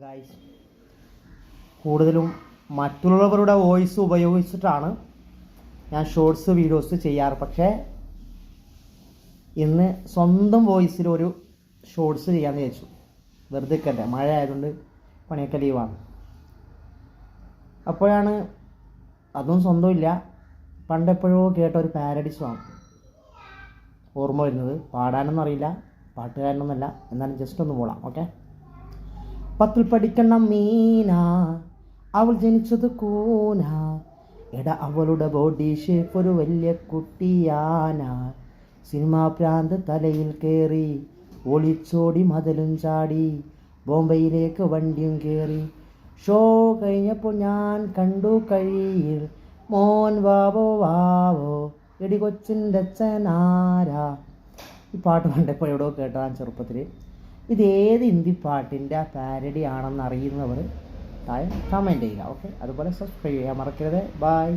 Guys, കൂടുതലും മറ്റുള്ളവരുടെ voice ഉപയോഗിച്ചിട്ടാണ് ഞാൻ ഷോർട്സ് വീഡിയോസ് ചെയ്യാറ്. പക്ഷേ ഇന്ന് സ്വന്തം വോയിസിൽ ഒരു ഷോർട്സ് ചെയ്യാമെന്ന് വിചാരിച്ചു. വെറുതെ നിൽക്കട്ടെ, മഴ ആയതുകൊണ്ട് പണിയൊക്കെ ലീവാണ്. അപ്പോഴാണ് അതും സ്വന്തമില്ല, പണ്ടെപ്പോഴോ കേട്ട ഒരു പാരഡി സോങ് ഓർമ്മ വരുന്നത്. പാടാനൊന്നും അറിയില്ല, പാട്ടുകാരനൊന്നുമല്ല, എന്നാലും ജസ്റ്റ് ഒന്ന് പോടാം. ഓക്കെ. 10ൽ പഠിക്കണം മീന, അവൾ ജനിച്ചത് കൂന, എടാ അവളുടെ ബോഡി ഷേപ്പ് ഒരു വലിയ കുട്ടിയാന. സിനിമാ പ്രാന്ത് തലയിൽ കയറി, ഒളിച്ചോടി മതിലും ചാടി, ബോംബെയിലേക്ക് വണ്ടിയും കയറി. ഷോ കഴിഞ്ഞപ്പോൾ ഞാൻ കണ്ടു കഴിയിൽ, മോൻ വാവോ വാവോ എടി കൊച്ചിൻ്റെ അച്ഛനാരാ. ഈ പാട്ട് കണ്ടപ്പോൾ എവിടെയോ കേട്ടതാണ് ചെറുപ്പത്തിൽ. ഇതേത് ഹിന്ദി പാട്ടിൻ്റെ പാരഡി ആണെന്ന് അറിയുന്നവർ താഴെ കമൻറ്റ് ചെയ്യുക. ഓക്കെ, അതുപോലെ സബ്സ്ക്രൈബ് ചെയ്യാൻ മറക്കരുത്. ബൈ.